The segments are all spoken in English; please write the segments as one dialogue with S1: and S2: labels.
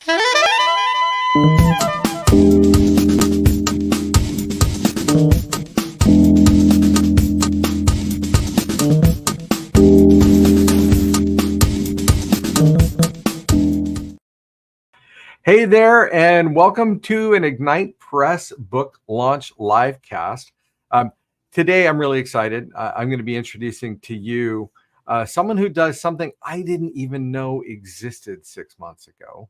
S1: Hey there, and welcome to an Ignite Press book launch livecast. Today, I'm really excited. I'm going to be introducing to you someone who does something I didn't even know existed 6 months ago.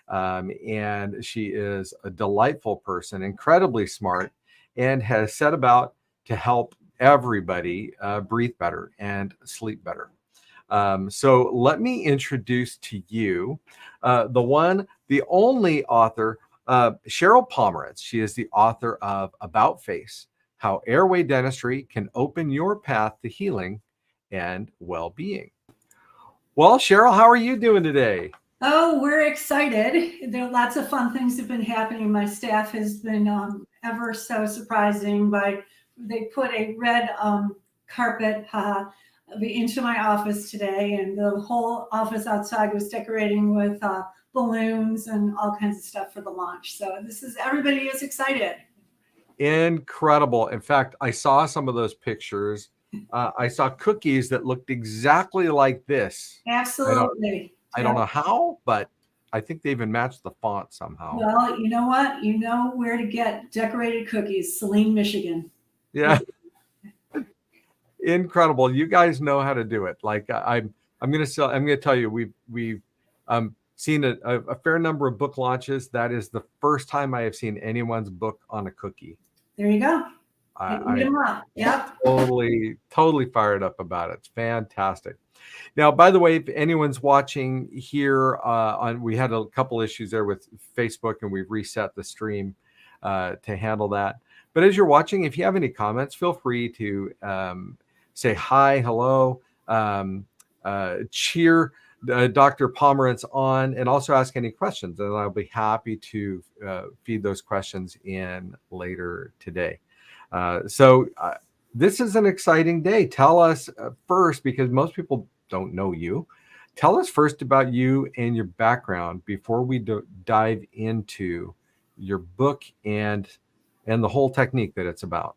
S1: And she is a delightful person, incredibly smart, and has set about to help everybody breathe better and sleep better. So let me introduce to you the only author, Sheryl Pomerance. She is the author of About Face, How Airway Dentistry Can Open Your Path to Healing and Well-Being. Well, Sheryl, how are you doing today?
S2: Oh, we're excited. There are lots of fun things have been happening. My staff has been ever so surprising they put a red carpet into my office today, and the whole office outside was decorating with balloons and all kinds of stuff for the launch. So everybody is excited.
S1: Incredible. In fact, I saw some of those pictures. I saw cookies that looked exactly like this.
S2: Absolutely.
S1: I don't know how, but I think they even matched the font somehow.
S2: Well, you know what? You know where to get decorated cookies, Saline, Michigan.
S1: Yeah. Incredible. You guys know how to do it. Like I'm going to tell you, we've seen a fair number of book launches. That is the first time I have seen anyone's book on a cookie.
S2: There you go.
S1: I'm
S2: Yep.
S1: totally fired up about it. It's fantastic. Now, by the way, if anyone's watching here we had a couple issues there with Facebook, and we've reset the stream to handle that. But as you're watching, if you have any comments, feel free to say hi, hello, cheer Dr. Pomerance on, and also ask any questions. And I'll be happy to feed those questions in later today. So this is an exciting day. Tell us first, because most people don't know you. Tell us first about you and your background before we dive into your book and the whole technique that it's about.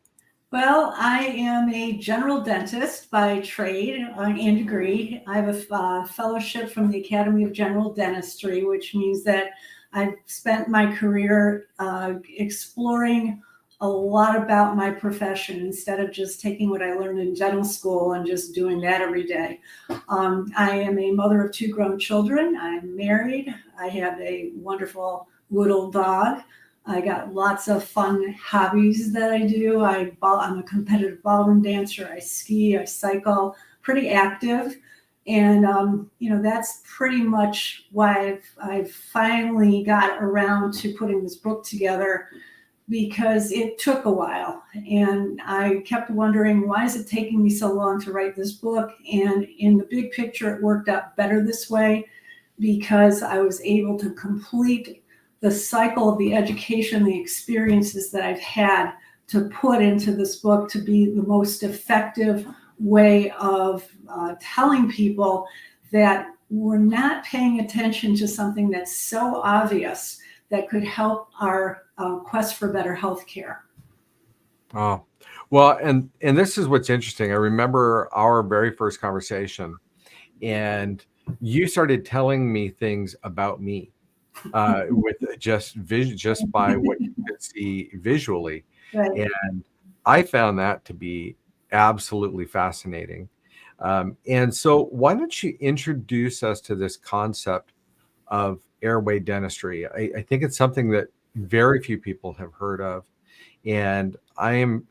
S2: Well, I am a general dentist by trade and degree. I have a fellowship from the Academy of General Dentistry, which means that I've spent my career exploring a lot about my profession instead of just taking what I learned in dental school and just doing that every day. I am a mother of 2 grown children. I'm married. I have a wonderful little dog. I got lots of fun hobbies that I do. I'm a competitive ballroom dancer. I ski, I cycle, pretty active. And, that's pretty much why I've finally got around to putting this book together, because it took a while. And I kept wondering, why is it taking me so long to write this book? And in the big picture, it worked out better this way, because I was able to complete the cycle of the education, the experiences that I've had to put into this book to be the most effective way of telling people that we're not paying attention to something that's so obvious that could help our quest for better health care.
S1: Oh, well, and this is what's interesting. I remember our very first conversation, and you started telling me things about me with just by what you could see visually.
S2: Right.
S1: And I found that to be absolutely fascinating. And so why don't you introduce us to this concept of airway dentistry? I think it's something that very few people have heard of. And I'm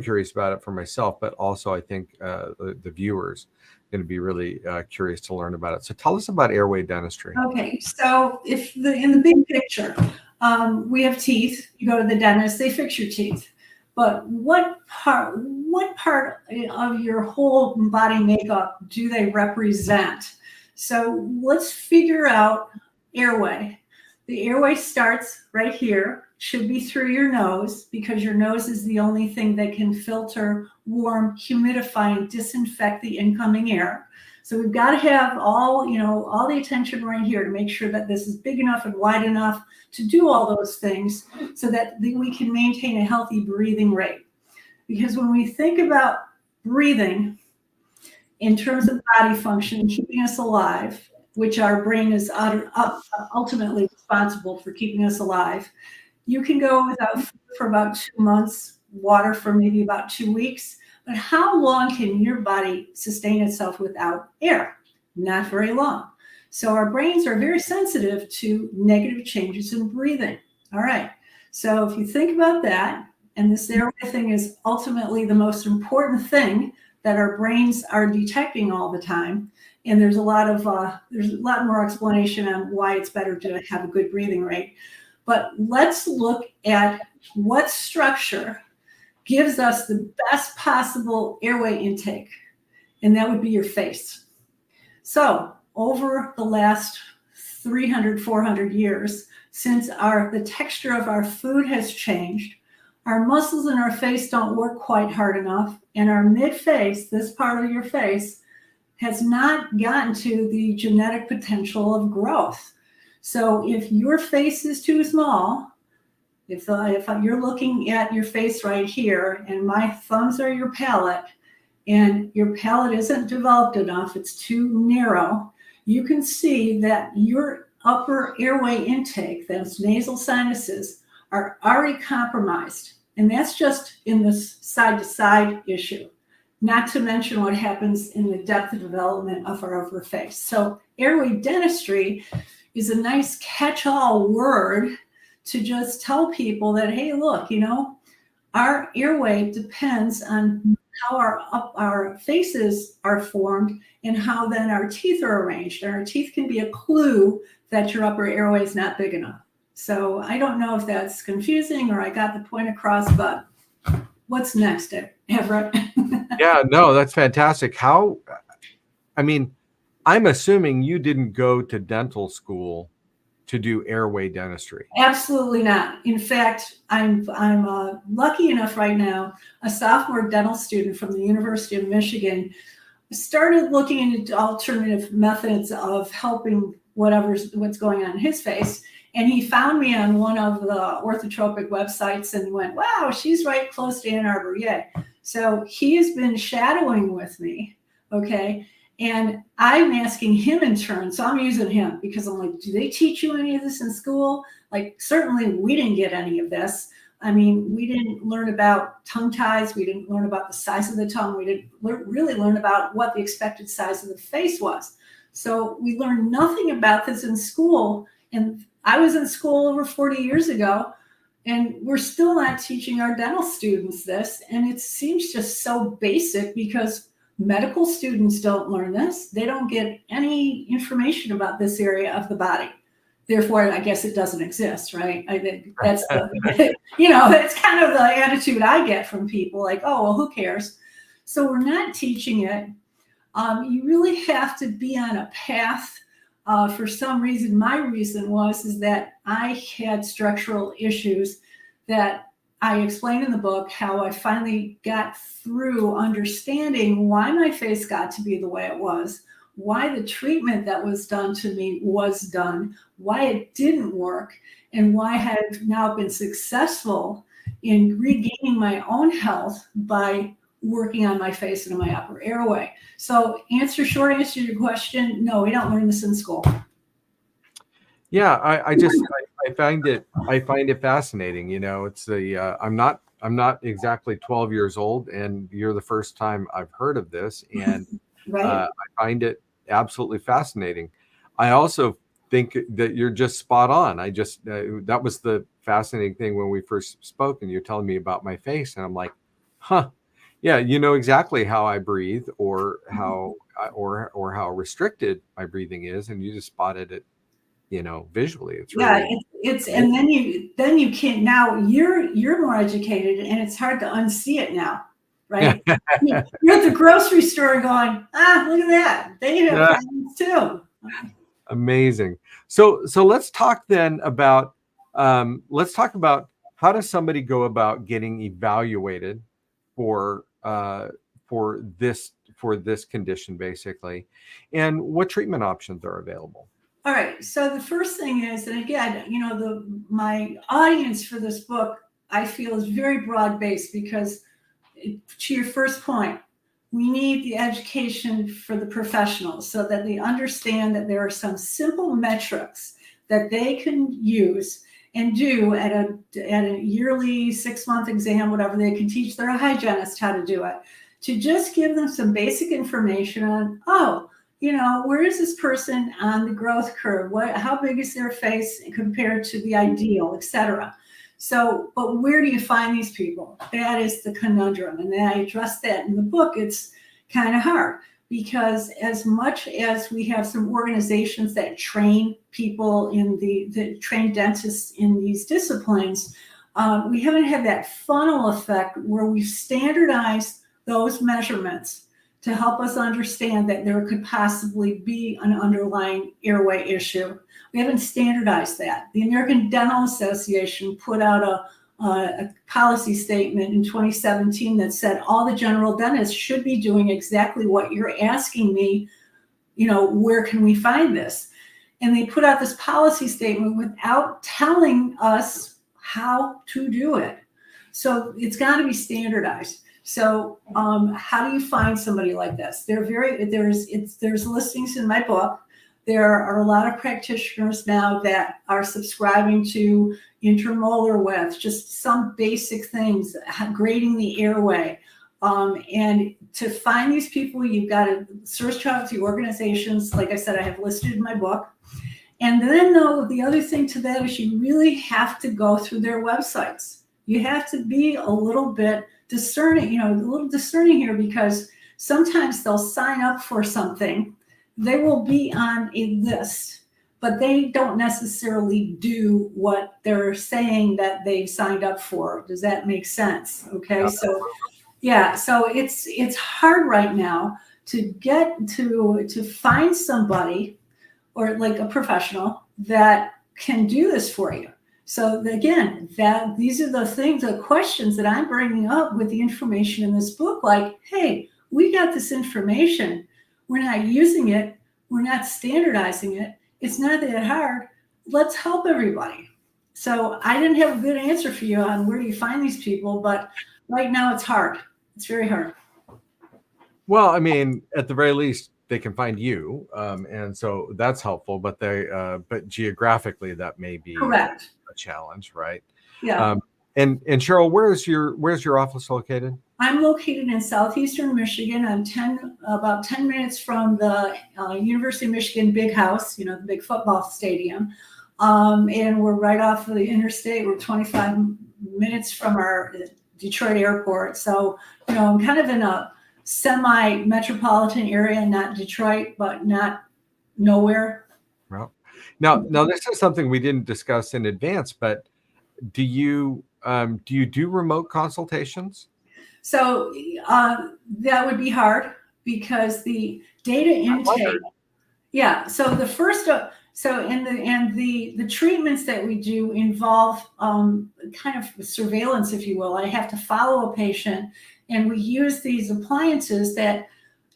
S1: curious about it for myself, but also I think the viewers are going to be really curious to learn about it. So tell us about airway dentistry.
S2: Okay, so in the big picture, we have teeth. You go to the dentist, they fix your teeth. But what part of your whole body makeup do they represent? So let's figure out airway. The airway starts right here, should be through your nose, because your nose is the only thing that can filter, warm, humidify, and disinfect the incoming air. So we've got to have all the attention right here to make sure that this is big enough and wide enough to do all those things so that we can maintain a healthy breathing rate. Because when we think about breathing in terms of body function, keeping us alive, which our brain is ultimately responsible for keeping us alive, you can go without food for about 2 months, water for maybe about 2 weeks. But how long can your body sustain itself without air? Not very long. So our brains are very sensitive to negative changes in breathing. All right. So if you think about that, and this airway thing is ultimately the most important thing that our brains are detecting all the time. And there's a lot more explanation on why it's better to have a good breathing rate. But let's look at what structure gives us the best possible airway intake, and that would be your face. So over the last 300, 400 years, since the texture of our food has changed, our muscles in our face don't work quite hard enough, and our mid-face, this part of your face, has not gotten to the genetic potential of growth. So if your face is too small, if you're looking at your face right here and my thumbs are your palate and your palate isn't developed enough, it's too narrow, you can see that your upper airway intake, those nasal sinuses, are already compromised. And that's just in this side-to-side issue, not to mention what happens in the depth of development of our upper face. So airway dentistry is a nice catch-all word to just tell people that, hey, look, our airway depends on how our faces are formed and how then our teeth are arranged. And our teeth can be a clue that your upper airway is not big enough. So I don't know if that's confusing or I got the point across, but what's next, Everett?
S1: Yeah, no, that's fantastic. I'm assuming you didn't go to dental school to do airway dentistry.
S2: Absolutely not. In fact, I'm lucky enough right now, a sophomore dental student from the University of Michigan started looking into alternative methods of helping what's going on in his face. And he found me on one of the orthotropic websites and went, wow, she's right close to Ann Arbor. Yay. So he has been shadowing with me. Okay. And I'm asking him in turn. So I'm using him because I'm like, do they teach you any of this in school? Like, certainly we didn't get any of this. I mean, we didn't learn about tongue ties. We didn't learn about the size of the tongue. We didn't really learn about what the expected size of the face was. So we learned nothing about this in school. And I was in school over 40 years ago, and we're still not teaching our dental students this. And it seems just so basic because medical students don't learn this. They don't get any information about this area of the body. Therefore, I guess it doesn't exist, right? I think that's that's kind of the attitude I get from people, like, oh, well, who cares? So we're not teaching it. You really have to be on a path. For some reason, my reason is that I had structural issues that I explained in the book, how I finally got through understanding why my face got to be the way it was, why the treatment that was done to me was done, why it didn't work, and why I have now been successful in regaining my own health by working on my face and my upper airway. So short answer to your question, no, we don't learn this in school.
S1: Yeah, I find it fascinating. It's I'm not exactly 12 years old, and you're the first time I've heard of this, and
S2: Right.
S1: I find it absolutely fascinating. I also think that you're just spot on. That was the fascinating thing when we first spoke, and you're telling me about my face, and I'm like, huh. Yeah, you know exactly how I breathe, or how restricted my breathing is, and you just spotted it, visually. It's really,
S2: and then you can't. Now you're more educated, and it's hard to unsee it now, right? You're at the grocery store going, look at that, they have problems too.
S1: Amazing. So let's talk then about how does somebody go about getting evaluated for
S2: Mm-hmm.
S1: for this condition, basically, and what treatment options are available?
S2: All right. So the first thing is, and again, my audience for this book, I feel, is very broad based because, to your first point, we need the education for the professionals so that they understand that there are some simple metrics that they can use and do at a yearly 6-month exam, whatever. They can teach their hygienist how to do it, to just give them some basic information on, where is this person on the growth curve? How big is their face compared to the ideal, et cetera. So, but where do you find these people? That is the conundrum. And I address that in the book. It's kind of hard because as much as we have some organizations that train people that train dentists in these disciplines, we haven't had that funnel effect where we've standardized those measurements to help us understand that there could possibly be an underlying airway issue. We haven't standardized that. The American Dental Association put out a policy statement in 2017 that said all the general dentists should be doing exactly what you're asking me, where can we find this? And they put out this policy statement without telling us how to do it. So it's got to be standardized. So how do you find somebody like this? There's listings in my book. There are a lot of practitioners now that are subscribing to intermolar width, just some basic things, grading the airway. And to find these people, you've got to search out the organizations. Like I said, I have listed in my book. And then, though, the other thing to that is you really have to go through their websites. You have to be a little bit discerning, a little discerning here, because sometimes they'll sign up for something. They will be on a list, but they don't necessarily do what they're saying that they've signed up for. Does that make sense? Okay. So it's hard right now to get to find somebody, or like a professional, that can do this for you. So again, these are the questions that I'm bringing up with the information in this book. Like, hey, we got this information. We're not using it. We're not standardizing it. It's not that hard. Let's help everybody. So I didn't have a good answer for you on where do you find these people, but right now it's hard. It's very hard.
S1: Well, I mean, at the very least, they can find you, and so that's helpful. But but geographically, that may be
S2: Correct.
S1: a challenge, right?
S2: Yeah.
S1: And Sheryl, where's your office located?
S2: I'm located in southeastern Michigan. I'm about 10 minutes from the University of Michigan Big House, the big football stadium. And we're right off of the interstate. We're 25 minutes from our Detroit airport. So, I'm kind of in a semi-metropolitan area, not Detroit, but not nowhere.
S1: Well, now this is something we didn't discuss in advance, but do you do remote consultations?
S2: So that would be hard because the data intake. Yeah. So the first, the treatments that we do involve kind of surveillance, if you will. I have to follow a patient, and we use these appliances that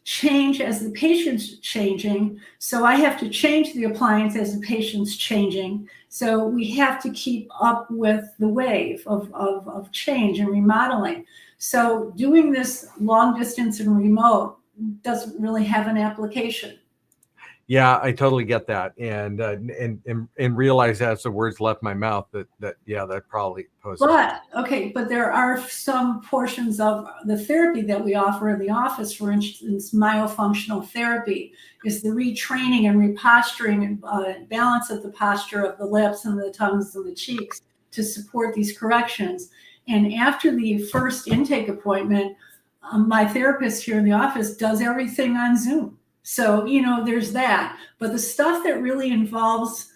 S2: change as the patient's changing. So I have to change the appliance as the patient's changing. So we have to keep up with the wave of change and remodeling. So doing this long distance and remote doesn't really have an application.
S1: Yeah, I totally get that, and realize as the words left my mouth that probably poses.
S2: But there are some portions of the therapy that we offer in the office. For instance, myofunctional therapy is the retraining and reposturing and balance of the posture of the lips and the tongues and the cheeks to support these corrections. And after the first intake appointment, my therapist here in the office does everything on Zoom. So, there's that. But the stuff that really involves,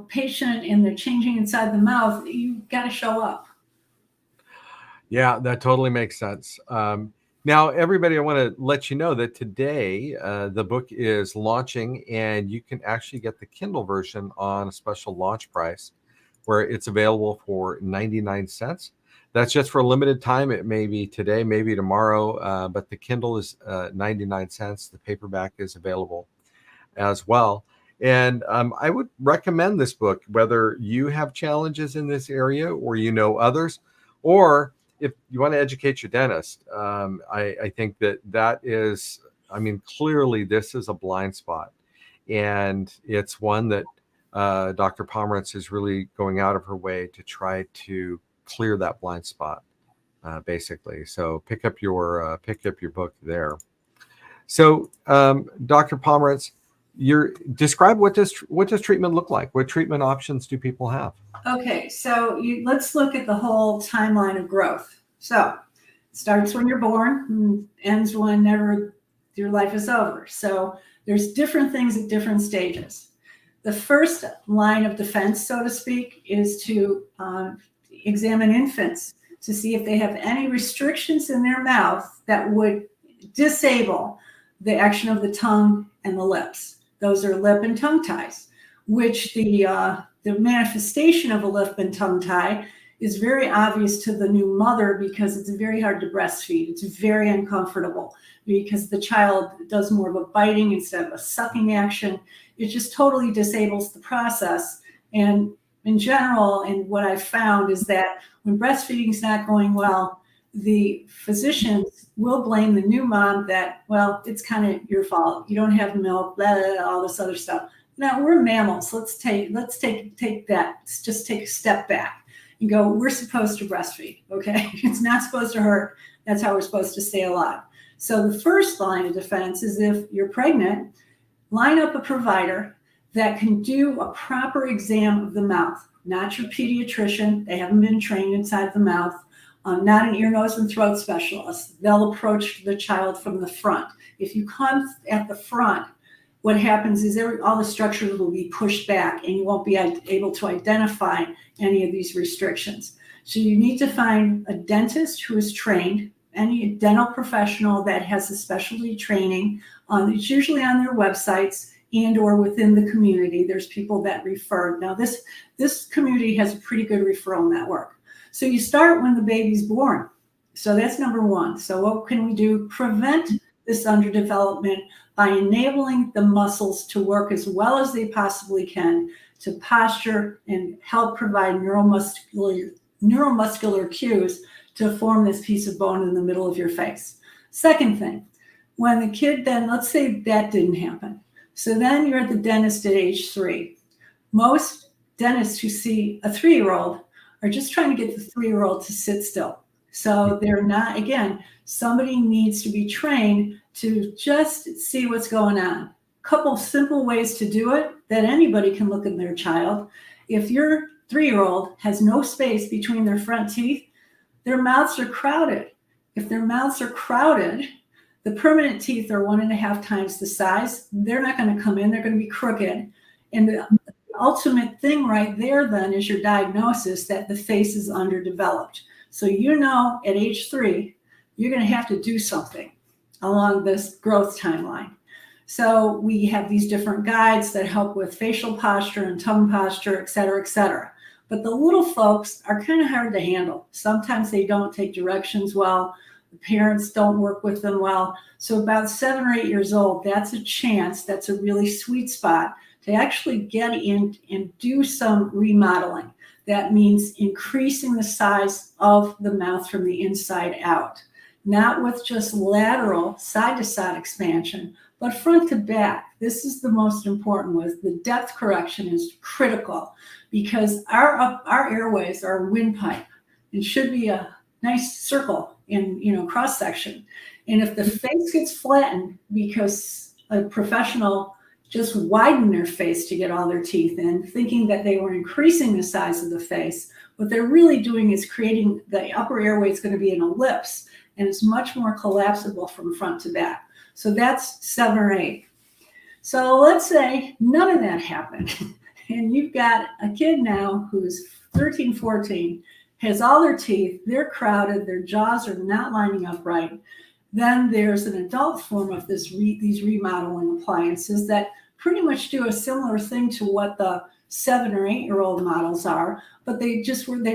S2: patient and the changing inside the mouth, you've got to show up.
S1: Yeah, that totally makes sense. Now, everybody, I want to let you know that today the book is launching, and you can actually get the Kindle version on a special launch price where it's available for 99 cents. That's just for a limited time. It may be today, maybe tomorrow, but the Kindle is 99 cents. The paperback is available as well. And I would recommend this book, whether you have challenges in this area or you know others, or if you want to educate your dentist. I think that is, I mean, clearly this is a blind spot. And it's one that Dr. Pomerance is really going out of her way to try to clear that blind spot, basically. So pick up your book there. So, Dr. Pomerance, describe what does treatment look like? What treatment options do people have?
S2: Okay, so let's look at the whole timeline of growth. So it starts when you're born and ends whenever your life is over. So there's different things at different stages. The first line of defense, so to speak, is to examine infants to see if they have any restrictions in their mouth that would disable the action of the tongue and the lips. Those are lip and tongue ties, which the manifestation of a lip and tongue tie is very obvious to the new mother because it's very hard to breastfeed. It's very uncomfortable because the child does more of a biting instead of a sucking action. It just totally disables the process. And in general, and what I've found is that when breastfeeding is not going well, the physicians will blame the new mom that, well, it's kind of your fault. You don't have milk, blah, blah, blah, all this other stuff. Now, we're mammals. Let's take that. Let's just take a step back and go, we're supposed to breastfeed, okay? It's not supposed to hurt. That's how we're supposed to stay alive. So the first line of defense is if you're pregnant, line up a provider that can do a proper exam of the mouth, not your pediatrician. They haven't been trained inside the mouth. Not an ear, nose, and throat specialist. They'll approach the child from the front. If you come at the front, what happens is all the structures will be pushed back and you won't be able to identify any of these restrictions. So you need to find a dentist who is trained, any dental professional that has a specialty training. It's usually on their websites and or within the community. There's people that refer. Now this community has a pretty good referral network. So you start when the baby's born. So that's number one. So what can we do? Prevent this underdevelopment by enabling the muscles to work as well as they possibly can to posture and help provide neuromuscular cues to form this piece of bone in the middle of your face. Second thing, when the kid then, let's say that didn't happen. So then you're at the dentist at age 3. Most dentists who see a 3-year-old are just trying to get the 3-year-old to sit still. So they're not, again, somebody needs to be trained to just see what's going on. A couple simple ways to do it that anybody can look at their child. If your 3-year-old has no space between their front teeth, their mouths are crowded. If their mouths are crowded, the permanent teeth are 1.5 times the size. They're not going to come in. They're going to be crooked. And the ultimate thing right there then is your diagnosis that the face is underdeveloped. So you know at age 3, you're going to have to do something along this growth timeline. So we have these different guides that help with facial posture and tongue posture, et cetera, et cetera. But the little folks are kind of hard to handle. Sometimes they don't take directions well. The parents don't work with them well. So about 7 or 8 years old, that's a chance, that's a really sweet spot to actually get in and do some remodeling. That means increasing the size of the mouth from the inside out, not with just lateral side-to-side expansion, but front to back. This is the most important one. The depth correction is critical because our airways are a windpipe. It should be a nice circle in cross section. And if the face gets flattened because a professional just widened their face to get all their teeth in, thinking that they were increasing the size of the face, what they're really doing is creating the upper airway is going to be an ellipse, and it's much more collapsible from front to back. So that's 7 or 8. So let's say none of that happened, and you've got a kid now who's 13, 14, has all their teeth, they're crowded, their jaws are not lining up right. Then there's an adult form of these remodeling appliances that pretty much do a similar thing to what the 7 or 8-year-old models are, but they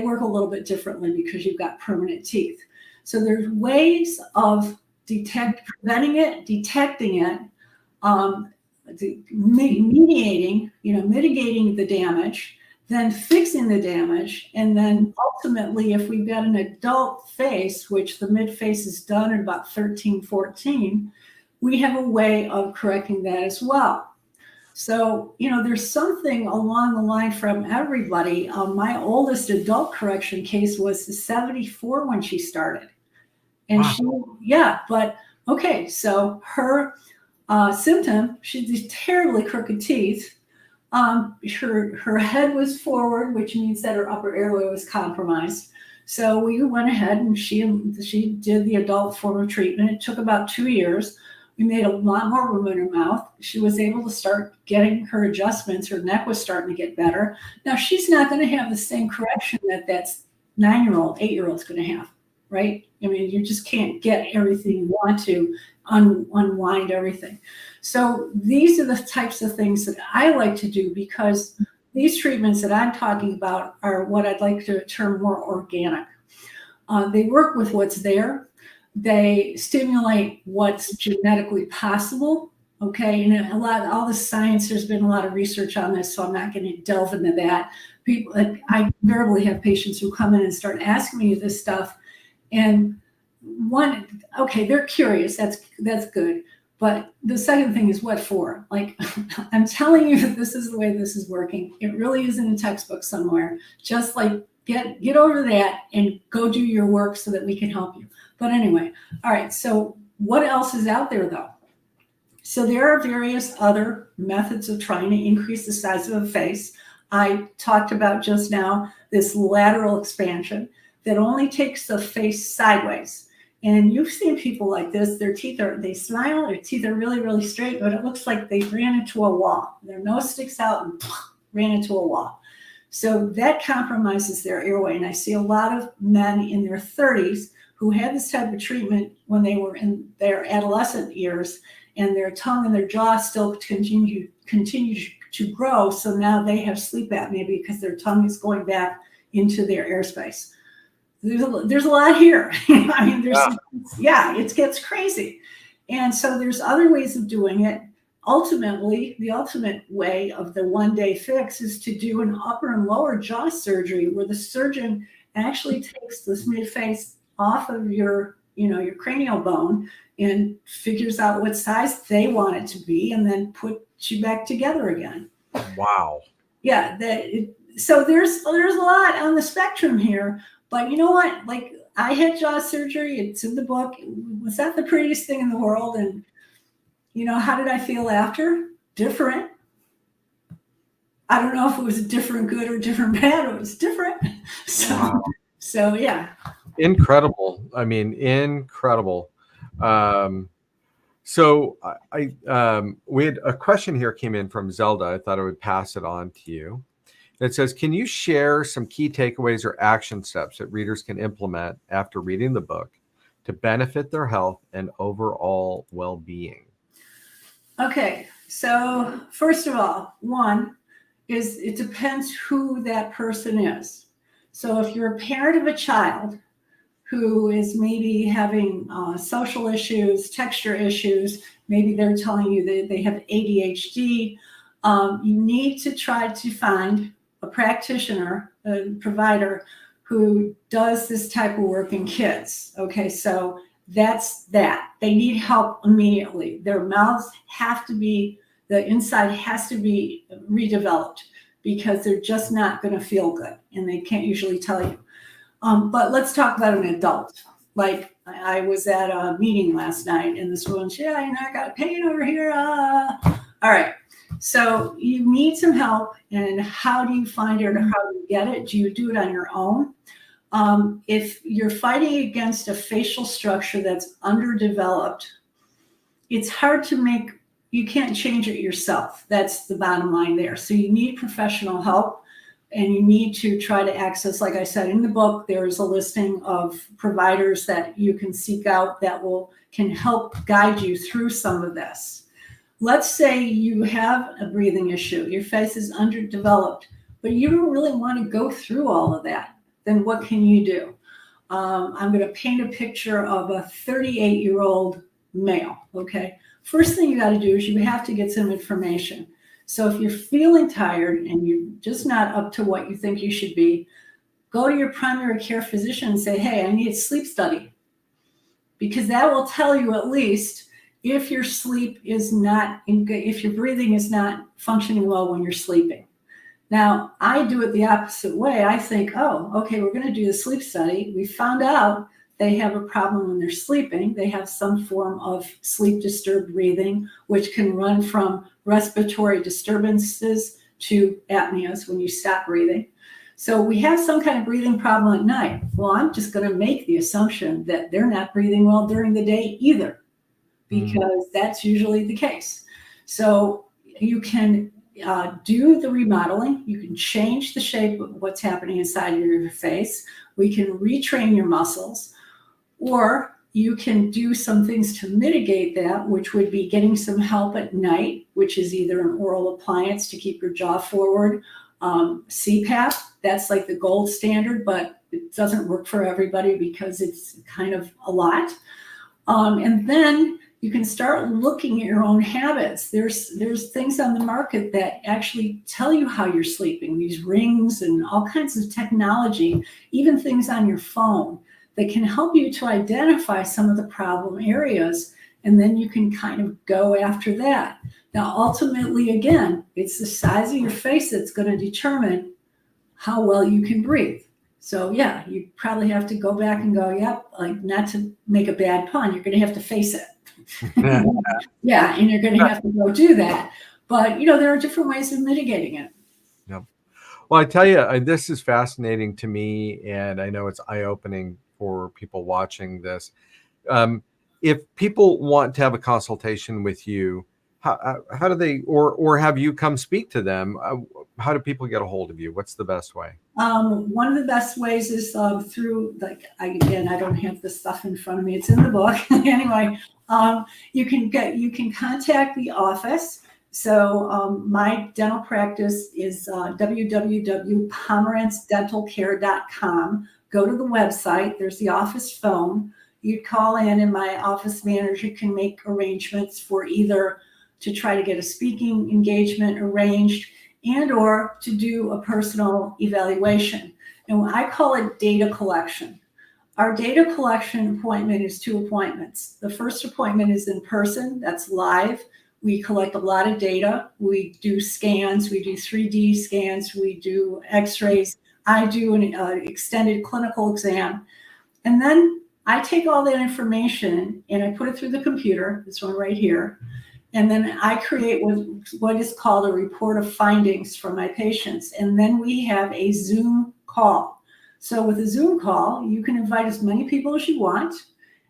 S2: work a little bit differently because you've got permanent teeth. So there's ways of preventing it, detecting it, mitigating the damage, then fixing the damage, and then ultimately, if we've got an adult face, which the mid face is done at about 13, 14, we have a way of correcting that as well. So, there's something along the line from everybody. My oldest adult correction case was 74 when she started. And wow. So her symptom, she had these terribly crooked teeth. Her head was forward, which means that her upper airway was compromised. So we went ahead and she did the adult form of treatment. It took about 2 years. We made a lot more room in her mouth. She was able to start getting her adjustments. Her neck was starting to get better. Now, she's not going to have the same correction that 9-year-old, 8-year-old's going to have, right? I mean, you just can't get everything you want to, unwind everything. So these are the types of things that I like to do, because these treatments that I'm talking about are what I'd like to term more organic. They work with what's there. They stimulate what's genetically possible. Okay, and all the science, there's been a lot of research on this, so I'm not going to delve into that. I invariably have patients who come in and start asking me this stuff, and they're curious. That's good. But the second thing is, what for? Like, I'm telling you that this is the way this is working. It really is in a textbook somewhere. Just like get over that and go do your work so that we can help you. But anyway, all right. So what else is out there though? So there are various other methods of trying to increase the size of a face. I talked about just now this lateral expansion that only takes the face sideways. And you've seen people like this. They smile, their teeth are really, really straight, but it looks like they ran into a wall. Their nose sticks out and ran into a wall. So that compromises their airway. And I see a lot of men in their 30s who had this type of treatment when they were in their adolescent years, and their tongue and their jaw still continue to grow. So now they have sleep apnea because their tongue is going back into their airspace. There's a lot here. I mean, it gets crazy. And so there's other ways of doing it. Ultimately, the ultimate way of the one-day fix is to do an upper and lower jaw surgery, where the surgeon actually takes this mid-face off of your cranial bone and figures out what size they want it to be, and then put you back together again.
S1: Wow.
S2: Yeah. So there's a lot on the spectrum here, but you know what? Like, I had jaw surgery. It's in the book. Was that the prettiest thing in the world? And how did I feel after? Different. I don't know if it was different good or different bad. It was different. So yeah.
S1: Incredible. I mean, incredible. So we had a question here came in from Zelda. I thought I would pass it on to you. It says, can you share some key takeaways or action steps that readers can implement after reading the book to benefit their health and overall well-being?
S2: Okay. So first of all, one is it depends who that person is. So if you're a parent of a child who is maybe having social issues, texture issues, maybe they're telling you that they have ADHD, you need to try to find a practitioner, a provider who does this type of work in kids. Okay, so that's that. They need help immediately. Their mouths the inside has to be redeveloped, because they're just not going to feel good, and they can't usually tell you. But let's talk about an adult. Like, I was at a meeting last night, and this woman, I got pain over here. All right. So you need some help. And how do you find it, or how do you get it? Do you do it on your own? If you're fighting against a facial structure that's underdeveloped, it's hard to make. You can't change it yourself. That's the bottom line there. So you need professional help. And you need to try to access, like I said in the book, there's a listing of providers that you can seek out that can help guide you through some of this. let's say you have a breathing issue, your face is underdeveloped, but you don't really want to go through all of that. Then what can you do? I'm going to paint a picture of a 38-year-old male. Okay. First thing you got to do is you have to get some information. So if you're feeling tired and you're just not up to what you think you should be, go to your primary care physician and say, hey, I need a sleep study. Because that will tell you at least if your sleep is not, if your breathing is not functioning well when you're sleeping. Now, I do it the opposite way. I think, oh, okay, we're going to do the sleep study. We found out they have a problem when they're sleeping. They have some form of sleep disturbed breathing, which can run from respiratory disturbances to apneas when you stop breathing. So we have some kind of breathing problem at night. Well, I'm just going to make the assumption that they're not breathing well during the day either, because that's usually the case. So you can do the remodeling. You can change the shape of what's happening inside of your face. We can retrain your muscles, or you can do some things to mitigate that, which would be getting some help at night, which is either an oral appliance to keep your jaw forward. CPAP, that's like the gold standard, but it doesn't work for everybody because it's kind of a lot. And then you can start looking at your own habits. There's things on the market that actually tell you how you're sleeping, these rings and all kinds of technology, even things on your phone that can help you to identify some of the problem areas, and then you can kind of go after that. Now, ultimately, again, it's the size of your face that's going to determine how well you can breathe. So yeah, you probably have to go back and go, yep, like, not to make a bad pun, you're going to have to face it. Yeah, and you're going to have to go do that. But, there are different ways of mitigating it.
S1: Yeah. Well, I tell you, this is fascinating to me, and I know it's eye-opening for people watching this. If people want to have a consultation with you, how do they, or have you come speak to them? How do people get a hold of you? What's the best way?
S2: One of the best ways is through, like, I don't have the stuff in front of me. It's in the book. Anyway, you can contact the office. So my dental practice is www.pomerancedentalcare.com. Go to the website. There's the office phone. You call in, and my office manager can make arrangements for either to try to get a speaking engagement arranged and or to do a personal evaluation. And I call it data collection. Our data collection appointment is 2 appointments. The first appointment is in person. That's live. We collect a lot of data. We do scans. We do 3D scans. We do x-rays. I do an extended clinical exam. And then I take all that information and I put it through the computer, this one right here. And then I create what is called a report of findings for my patients. And then we have a Zoom call. So with a Zoom call, you can invite as many people as you want,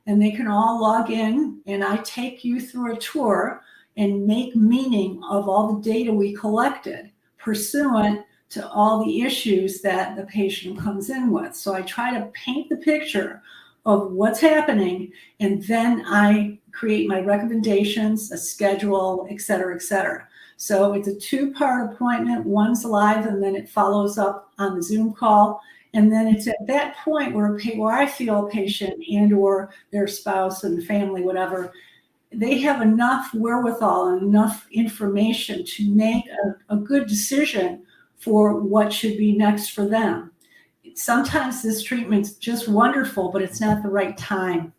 S2: and they can all log in, and I take you through a tour and make meaning of all the data we collected pursuant to all the issues that the patient comes in with. So I try to paint the picture of what's happening, and then I create my recommendations, a schedule, et cetera, et cetera. So it's a 2-part appointment. One's live, and then it follows up on the Zoom call. And then it's at that point where I feel a patient and or their spouse and family, whatever, they have enough wherewithal and enough information to make a good decision for what should be next for them. Sometimes this treatment's just wonderful, but it's not the right time.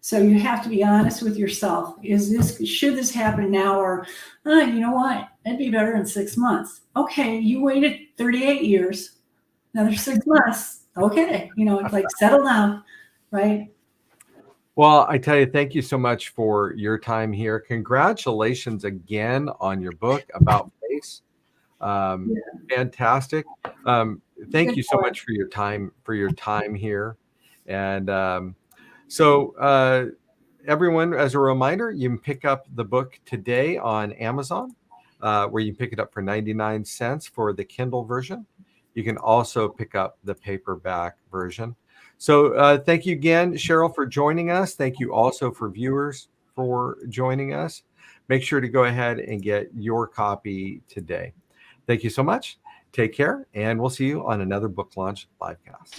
S2: So you have to be honest with yourself. Should this happen now? Or, you know what? It'd be better in 6 months. Okay, you waited 38 years. Another 6 months. Okay, it's like, settle down, right?
S1: Well, I tell you, thank you so much for your time here. Congratulations again on your book, About Face. Fantastic. Thank you so much for your time here. And so everyone, as a reminder, you can pick up the book today on Amazon, where you can pick it up for 99 cents for the Kindle version. You can also pick up the paperback version. So thank you again, Sheryl, for joining us. Thank you also for viewers for joining us. make sure to go ahead and get your copy today. Thank you so much. Take care, and we'll see you on another book launch livecast.